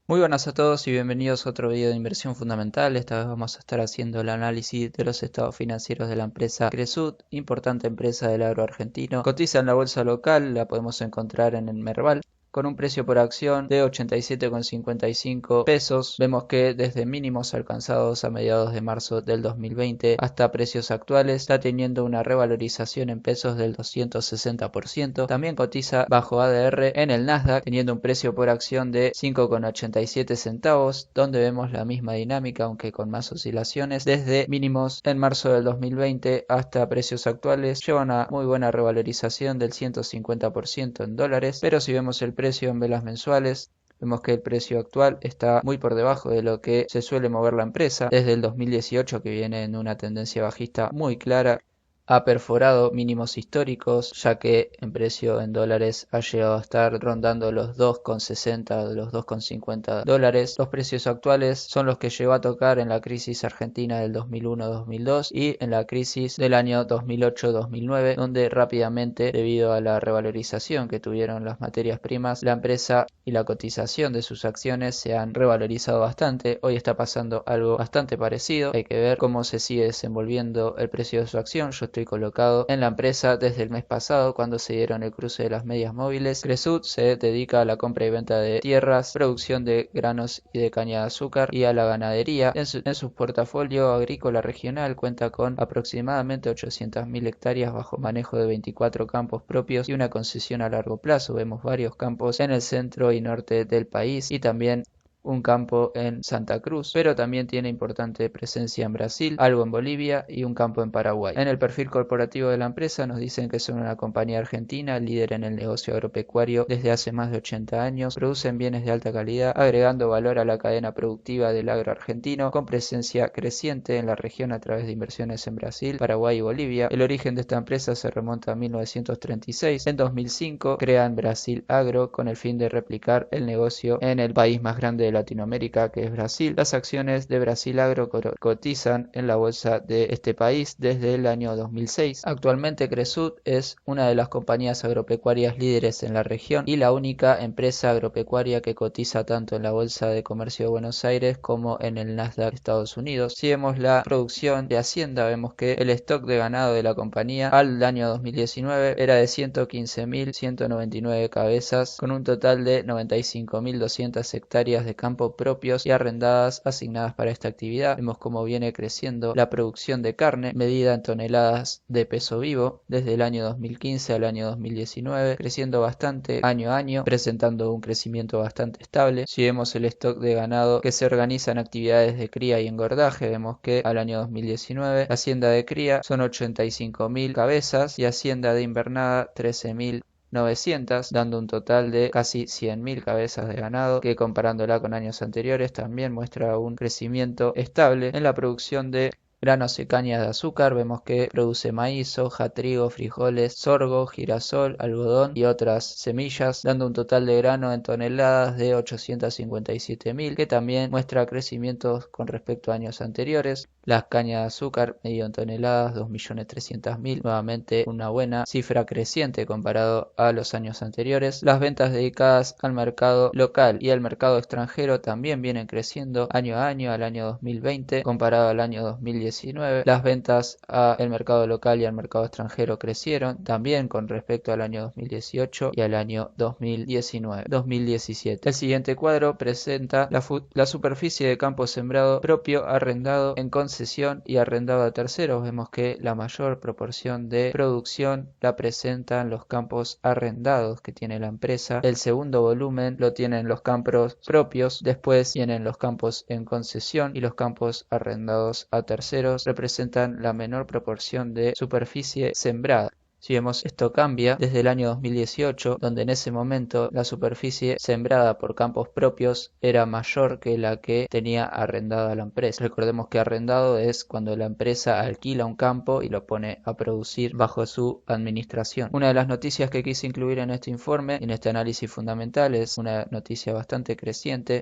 Muy buenas a todos y bienvenidos a otro video de inversión fundamental. Esta vez vamos a estar haciendo el análisis de los estados financieros de la empresa Cresud, importante empresa del agro argentino. Cotiza en la bolsa local, la podemos encontrar en el Merval, con un precio por acción de 87,55 pesos. Vemos que desde mínimos alcanzados a mediados de marzo del 2020 hasta precios actuales está teniendo una revalorización en pesos del 260%. También cotiza bajo ADR en el Nasdaq, teniendo un precio por acción de 5,87 centavos, donde vemos la misma dinámica, aunque con más oscilaciones. Desde mínimos en marzo del 2020 hasta precios actuales lleva una muy buena revalorización del 150% en dólares, pero si vemos el precio en velas mensuales, vemos que el precio actual está muy por debajo de lo que se suele mover la empresa desde el 2018, que viene en una tendencia bajista muy clara. Ha perforado mínimos históricos, ya que en precio en dólares ha llegado a estar rondando los 2,60, los 2,50 dólares. Los precios actuales son los que llegó a tocar en la crisis argentina del 2001-2002 y en la crisis del año 2008-2009, donde rápidamente, debido a la revalorización que tuvieron las materias primas, la empresa y la cotización de sus acciones se han revalorizado bastante. Hoy está pasando algo bastante parecido. Hay que ver cómo se sigue desenvolviendo el precio de su acción. Yo estoy colocado en la empresa desde el mes pasado, cuando se dieron el cruce de las medias móviles. Cresud se dedica a la compra y venta de tierras, producción de granos y de caña de azúcar y a la ganadería. En su portafolio agrícola regional cuenta con aproximadamente 800.000 hectáreas bajo manejo de 24 campos propios y una concesión a largo plazo. Vemos varios campos en el centro y norte del país y también un campo en Santa Cruz, pero también tiene importante presencia en Brasil, algo en Bolivia y un campo en Paraguay. En el perfil corporativo de la empresa nos dicen que son una compañía argentina, líder en el negocio agropecuario desde hace más de 80 años, producen bienes de alta calidad, agregando valor a la cadena productiva del agro argentino, con presencia creciente en la región a través de inversiones en Brasil, Paraguay y Bolivia. El origen de esta empresa se remonta a 1936. En 2005 crean Brasil Agro con el fin de replicar el negocio en el país más grande de Latinoamérica, que es Brasil. Las acciones de Brasil Agro cotizan en la bolsa de este país desde el año 2006. Actualmente Cresud es una de las compañías agropecuarias líderes en la región y la única empresa agropecuaria que cotiza tanto en la Bolsa de Comercio de Buenos Aires como en el Nasdaq de Estados Unidos. Si vemos la producción de Hacienda, vemos que el stock de ganado de la compañía al año 2019 era de 115.199 cabezas, con un total de 95.200 hectáreas de campo propios y arrendadas asignadas para esta actividad. Vemos cómo viene creciendo la producción de carne medida en toneladas de peso vivo desde el año 2015 al año 2019, creciendo bastante año a año, presentando un crecimiento bastante estable. Si vemos el stock de ganado que se organiza en actividades de cría y engordaje, vemos que al año 2019 la hacienda de cría son 85.000 cabezas y hacienda de invernada 13.900, dando un total de casi 100.000 cabezas de ganado, que comparándola con años anteriores también muestra un crecimiento estable en la producción de granos y cañas de azúcar. Vemos que produce maíz, soja, trigo, frijoles, sorgo, girasol, algodón y otras semillas, dando un total de grano en toneladas de 857.000, que también muestra crecimientos con respecto a años anteriores. Las cañas de azúcar medido en toneladas 2.300.000, nuevamente una buena cifra creciente comparado a los años anteriores. Las ventas dedicadas al mercado local y al mercado extranjero también vienen creciendo año a año. Al año 2020 comparado al año 2019, las ventas al mercado local y al mercado extranjero crecieron también con respecto al año 2018 y al año 2017. El siguiente cuadro presenta la superficie de campo sembrado propio, arrendado en concesión y arrendado a terceros. Vemos que la mayor proporción de producción la presentan los campos arrendados que tiene la empresa. El segundo volumen lo tienen los campos propios, después vienen los campos en concesión y los campos arrendados a terceros representan la menor proporción de superficie sembrada. Si vemos, esto cambia desde el año 2018, donde en ese momento la superficie sembrada por campos propios era mayor que la que tenía arrendada la empresa. Recordemos que arrendado es cuando la empresa alquila un campo y lo pone a producir bajo su administración. Una de las noticias que quise incluir en este informe, en este análisis fundamental, es una noticia bastante reciente,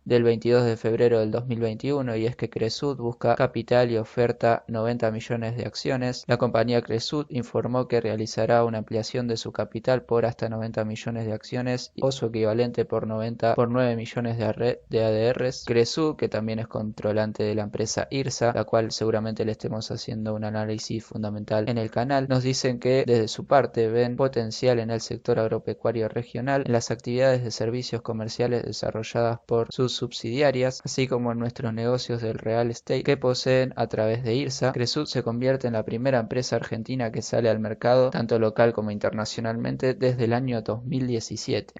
del 22 de febrero del 2021, y es que Cresud busca capital y oferta 90 millones de acciones. La compañía Cresud informó que realizará una ampliación de su capital por hasta 90 millones de acciones o su equivalente por 9 millones de ADRs. Cresud, que también es controlante de la empresa IRSA, la cual seguramente le estemos haciendo un análisis fundamental en el canal, nos dicen que desde su parte ven potencial en el sector agropecuario regional, en las actividades de servicios comerciales desarrolladas por sus subsidiarias, así como en nuestros negocios del real estate que poseen a través de IRSA. Cresud se convierte en la primera empresa argentina que sale al mercado, tanto local como internacionalmente, desde el año 2017.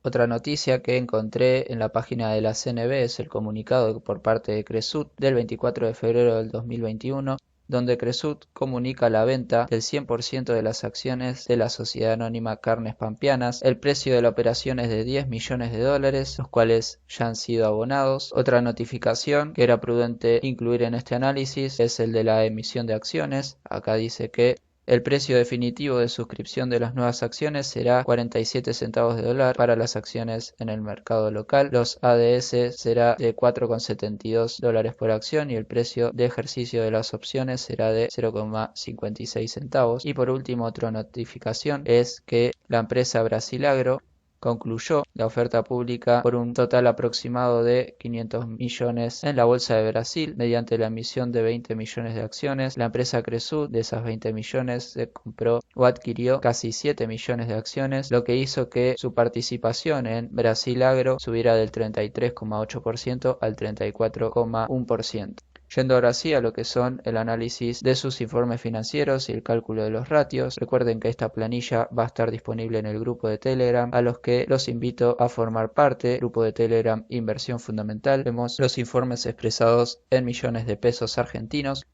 Otra noticia que encontré en la página de la CNB es el comunicado por parte de Cresud del 24 de febrero del 2021, donde Cresud comunica la venta del 100% de las acciones de la sociedad anónima Carnes Pampeanas. El precio de la operación es de $10 millones, los cuales ya han sido abonados. Otra notificación que era prudente incluir en este análisis es el de la emisión de acciones. Acá dice que el precio definitivo de suscripción de las nuevas acciones será 47 centavos de dólar para las acciones en el mercado local. Los ADS será de 4,72 dólares por acción y el precio de ejercicio de las opciones será de 0,56 centavos. Y por último, otra notificación es que la empresa Brasilagro concluyó la oferta pública por un total aproximado de 500 millones en la Bolsa de Brasil mediante la emisión de 20 millones de acciones. La empresa Cresud, de esas 20 millones, se compró o adquirió casi 7 millones de acciones, lo que hizo que su participación en Brasilagro subiera del 33,8% al 34,1%. Yendo ahora sí a lo que son el análisis de sus informes financieros y el cálculo de los ratios. Recuerden que esta planilla va a estar disponible en el grupo de Telegram, a los que los invito a formar parte. Grupo de Telegram Inversión Fundamental. Vemos los informes expresados en millones de pesos argentinos.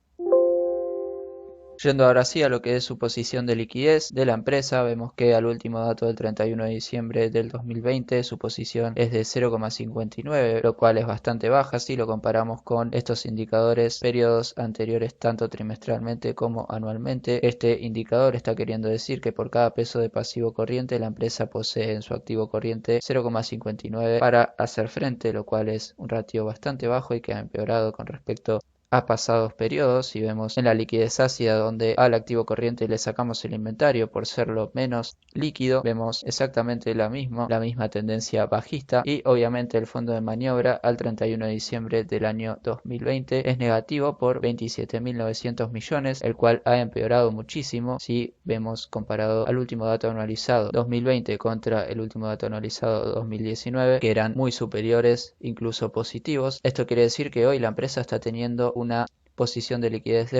Yendo ahora sí a lo que es su posición de liquidez de la empresa, vemos que al último dato del 31 de diciembre del 2020 su posición es de 0,59, lo cual es bastante baja si lo comparamos con estos indicadores periodos anteriores tanto trimestralmente como anualmente. Este indicador está queriendo decir que por cada peso de pasivo corriente la empresa posee en su activo corriente 0,59 para hacer frente, lo cual es un ratio bastante bajo y que ha empeorado con respecto a pasados periodos. Si vemos en la liquidez ácida, donde al activo corriente le sacamos el inventario por serlo menos líquido, vemos exactamente la misma tendencia bajista, y obviamente el fondo de maniobra al 31 de diciembre del año 2020 es negativo por 27.900 millones, el cual ha empeorado muchísimo si vemos comparado al último dato anualizado 2020 contra el último dato anualizado 2019, que eran muy superiores, incluso positivos. Esto quiere decir que hoy la empresa está teniendo una posición de liquidez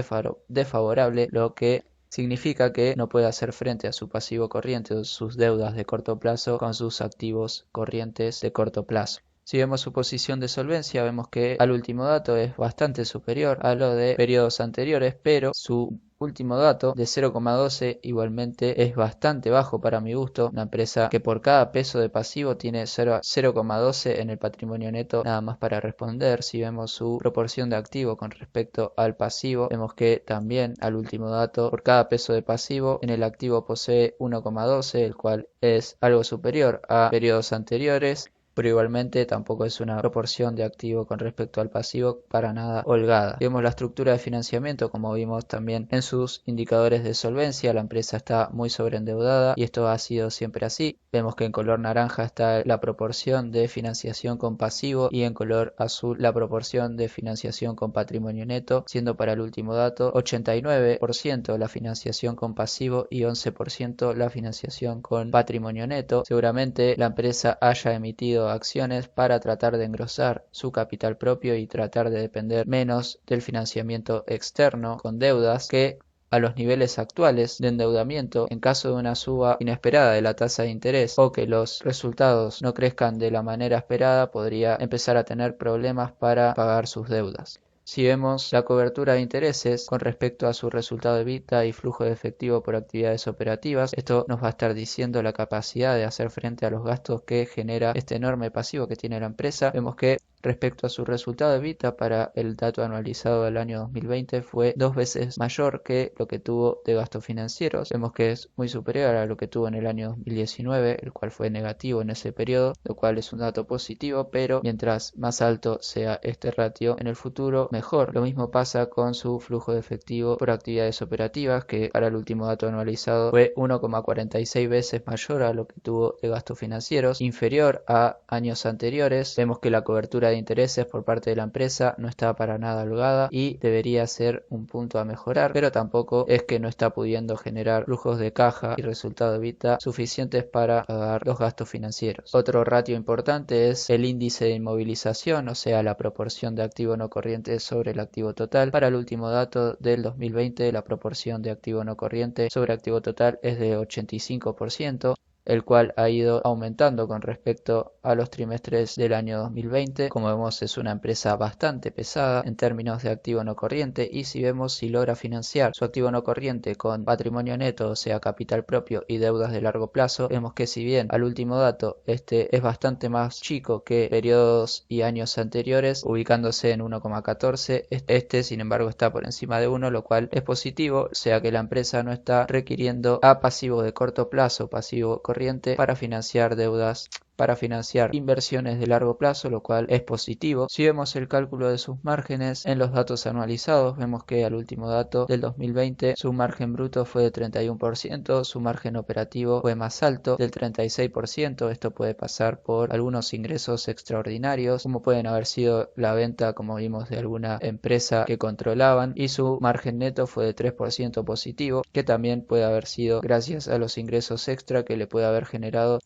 desfavorable, lo que significa que no puede hacer frente a su pasivo corriente o sus deudas de corto plazo con sus activos corrientes de corto plazo. Si vemos su posición de solvencia, vemos que al último dato es bastante superior a lo de periodos anteriores, pero su último dato de 0,12 igualmente es bastante bajo para mi gusto. Una empresa que por cada peso de pasivo tiene 0,12 en el patrimonio neto. Nada más para responder, si vemos su proporción de activo con respecto al pasivo, vemos que también al último dato por cada peso de pasivo en el activo posee 1,12, el cual es algo superior a periodos anteriores, pero igualmente tampoco es una proporción de activo con respecto al pasivo para nada holgada. Vemos la estructura de financiamiento, como vimos también en sus indicadores de solvencia. La empresa está muy sobreendeudada y esto ha sido siempre así. Vemos que en color naranja está la proporción de financiación con pasivo y en color azul la proporción de financiación con patrimonio neto, siendo para el último dato 89% la financiación con pasivo y 11% la financiación con patrimonio neto. Seguramente la empresa haya emitido acciones para tratar de engrosar su capital propio y tratar de depender menos del financiamiento externo con deudas, que a los niveles actuales de endeudamiento, en caso de una suba inesperada de la tasa de interés o que los resultados no crezcan de la manera esperada, podría empezar a tener problemas para pagar sus deudas. Si vemos la cobertura de intereses con respecto a su resultado de EBITDA y flujo de efectivo por actividades operativas, esto nos va a estar diciendo la capacidad de hacer frente a los gastos que genera este enorme pasivo que tiene la empresa. Vemos que respecto a su resultado de EBITDA para el dato anualizado del año 2020 fue 2 veces mayor que lo que tuvo de gastos financieros. Vemos que es muy superior a lo que tuvo en el año 2019, el cual fue negativo en ese periodo, lo cual es un dato positivo, pero mientras más alto sea este ratio en el futuro, mejor. Lo mismo pasa con su flujo de efectivo por actividades operativas, que para el último dato anualizado fue 1,46 veces mayor a lo que tuvo de gastos financieros, inferior a años anteriores. Vemos que la cobertura de intereses por parte de la empresa no está para nada holgada y debería ser un punto a mejorar, pero tampoco es que no está pudiendo generar flujos de caja y resultado de EBITDA suficientes para pagar los gastos financieros. Otro ratio importante es el índice de inmovilización, o sea, la proporción de activo no corriente sobre el activo total. Para el último dato del 2020, la proporción de activo no corriente sobre activo total es de 85%. El cual ha ido aumentando con respecto a los trimestres del año 2020. Como vemos, es una empresa bastante pesada en términos de activo no corriente, y si logra financiar su activo no corriente con patrimonio neto, o sea, capital propio y deudas de largo plazo, vemos que si bien al último dato este es bastante más chico que periodos y años anteriores, ubicándose en 1,14, este sin embargo está por encima de 1, lo cual es positivo, o sea que la empresa no está requiriendo a pasivo de corto plazo, pasivo corriente, para financiar deudas, para financiar inversiones de largo plazo, lo cual es positivo. Si vemos el cálculo de sus márgenes en los datos anualizados, vemos que al último dato del 2020 su margen bruto fue de 31%, su margen operativo fue más alto, del 36%. Esto puede pasar por algunos ingresos extraordinarios, como pueden haber sido la venta, como vimos, de alguna empresa que controlaban, y su margen neto fue de 3% positivo, que también puede haber sido gracias a los ingresos extra que le puede haber generado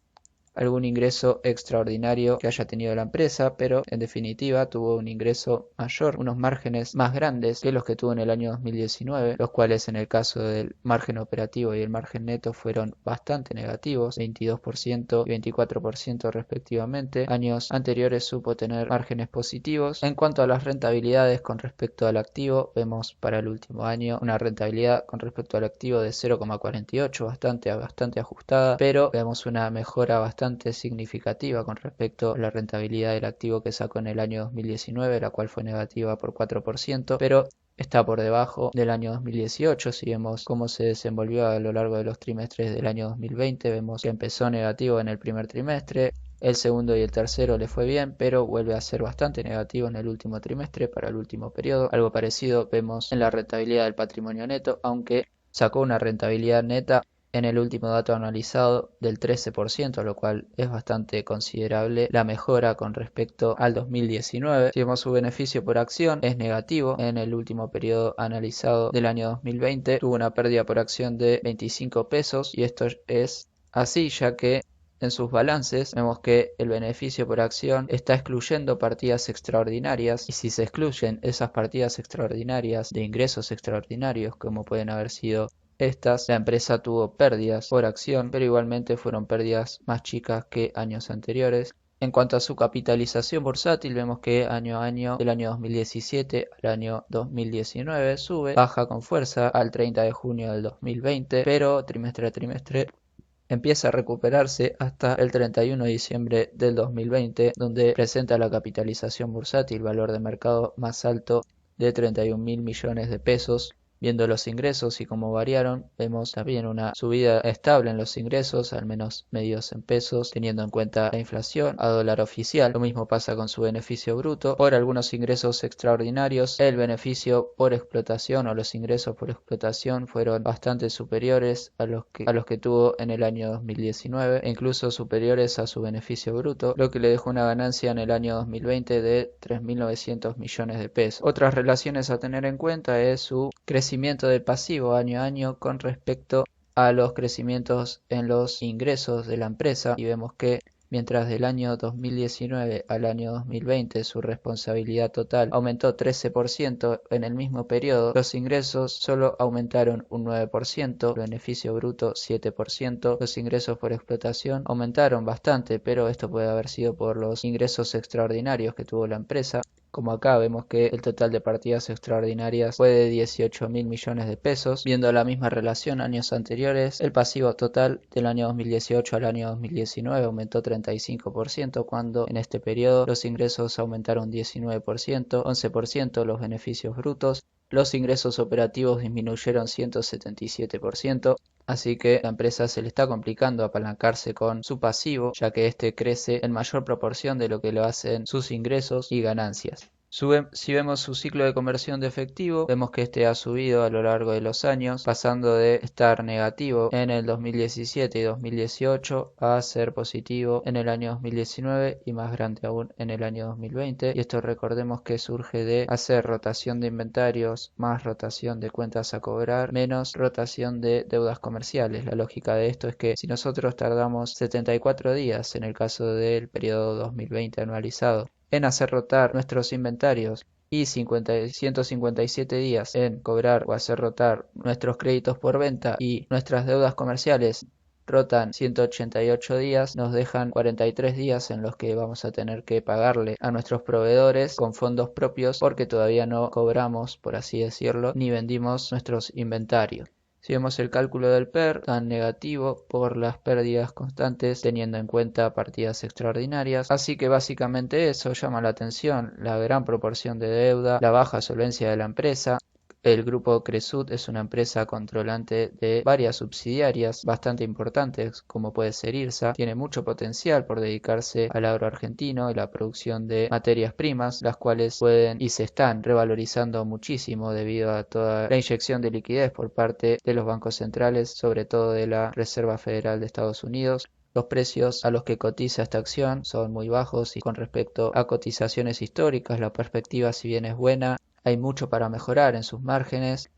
algún ingreso extraordinario que haya tenido la empresa, pero en definitiva tuvo un ingreso mayor, unos márgenes más grandes que los que tuvo en el año 2019, los cuales en el caso del margen operativo y el margen neto fueron bastante negativos, 22% y 24% respectivamente. Años anteriores supo tener márgenes positivos. En cuanto a las rentabilidades con respecto al activo, vemos para el último año una rentabilidad con respecto al activo de 0,48, bastante ajustada, pero vemos una mejora bastante significativa con respecto a la rentabilidad del activo que sacó en el año 2019, la cual fue negativa por 4%, pero está por debajo del año 2018. Si vemos cómo se desenvolvió a lo largo de los trimestres del año 2020, vemos que empezó negativo en el primer trimestre, el segundo y el tercero le fue bien, pero vuelve a ser bastante negativo en el último trimestre para el último periodo. Algo parecido vemos en la rentabilidad del patrimonio neto, aunque sacó una rentabilidad neta en el último dato analizado del 13%, lo cual es bastante considerable la mejora con respecto al 2019. Si vemos su beneficio por acción, es negativo. En el último periodo analizado del año 2020 tuvo una pérdida por acción de 25 pesos, y esto es así ya que en sus balances vemos que el beneficio por acción está excluyendo partidas extraordinarias, y si se excluyen esas partidas extraordinarias de ingresos extraordinarios, como pueden haber sido la empresa tuvo pérdidas por acción, pero igualmente fueron pérdidas más chicas que años anteriores. En cuanto a su capitalización bursátil, vemos que año a año, del año 2017 al año 2019, baja con fuerza al 30 de junio del 2020, pero trimestre a trimestre empieza a recuperarse hasta el 31 de diciembre del 2020, donde presenta la capitalización bursátil, valor de mercado más alto de 31.000 millones de pesos. Viendo los ingresos y cómo variaron, vemos también una subida estable en los ingresos, al menos medidos en pesos, teniendo en cuenta la inflación a dólar oficial. Lo mismo pasa con su beneficio bruto. Por algunos ingresos extraordinarios, el beneficio por explotación o los ingresos por explotación fueron bastante superiores a los que tuvo en el año 2019, e incluso superiores a su beneficio bruto, lo que le dejó una ganancia en el año 2020 de 3.900 millones de pesos. Otras relaciones a tener en cuenta es su crecimiento del pasivo año a año con respecto a los crecimientos en los ingresos de la empresa, y vemos que mientras del año 2019 al año 2020 su responsabilidad total aumentó 13%, en el mismo periodo los ingresos solo aumentaron un 9%, el beneficio bruto 7%, los ingresos por explotación aumentaron bastante, pero esto puede haber sido por los ingresos extraordinarios que tuvo la empresa, como acá vemos que el total de partidas extraordinarias fue de 18.000 millones de pesos. Viendo la misma relación años anteriores, el pasivo total del año 2018 al año 2019 aumentó 35%, cuando en este periodo los ingresos aumentaron 19%, 11% los beneficios brutos, los ingresos operativos disminuyeron 177%, así que la empresa se le está complicando apalancarse con su pasivo, ya que este crece en mayor proporción de lo que lo hacen sus ingresos y ganancias. Si vemos su ciclo de conversión de efectivo, vemos que este ha subido a lo largo de los años, pasando de estar negativo en el 2017 y 2018 a ser positivo en el año 2019 y más grande aún en el año 2020. Y esto recordemos que surge de hacer rotación de inventarios más rotación de cuentas a cobrar menos rotación de deudas comerciales. La lógica de esto es que si nosotros tardamos 74 días en el caso del periodo 2020 anualizado en hacer rotar nuestros inventarios y 157 días en cobrar o hacer rotar nuestros créditos por venta y nuestras deudas comerciales rotan 188 días, nos dejan 43 días en los que vamos a tener que pagarle a nuestros proveedores con fondos propios porque todavía no cobramos, por así decirlo, ni vendimos nuestros inventarios. Si vemos el cálculo del PER, tan negativo por las pérdidas constantes teniendo en cuenta partidas extraordinarias. Así que básicamente eso llama la atención, la gran proporción de deuda, la baja solvencia de la empresa. El grupo Cresut es una empresa controlante de varias subsidiarias bastante importantes, como puede ser IRSA. Tiene mucho potencial por dedicarse al agro argentino y la producción de materias primas, las cuales pueden y se están revalorizando muchísimo debido a toda la inyección de liquidez por parte de los bancos centrales, sobre todo de la Reserva Federal de Estados Unidos. Los precios a los que cotiza esta acción son muy bajos y con respecto a cotizaciones históricas la perspectiva, si bien es buena, hay mucho para mejorar en sus márgenes.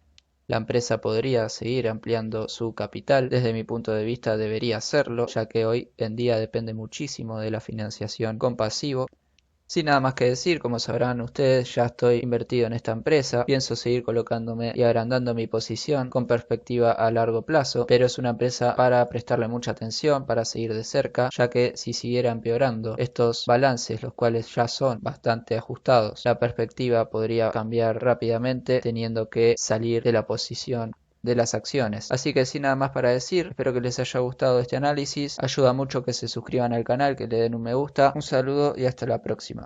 La empresa podría seguir ampliando su capital. Desde mi punto de vista debería hacerlo, ya que hoy en día depende muchísimo de la financiación con pasivo. Sin nada más que decir, como sabrán ustedes, ya estoy invertido en esta empresa, pienso seguir colocándome y agrandando mi posición con perspectiva a largo plazo, pero es una empresa para prestarle mucha atención, para seguir de cerca, ya que si siguiera empeorando estos balances, los cuales ya son bastante ajustados, la perspectiva podría cambiar rápidamente teniendo que salir de la posición de las acciones. Así que sin nada más para decir, espero que les haya gustado este análisis, ayuda mucho que se suscriban al canal, que le den un me gusta, un saludo y hasta la próxima.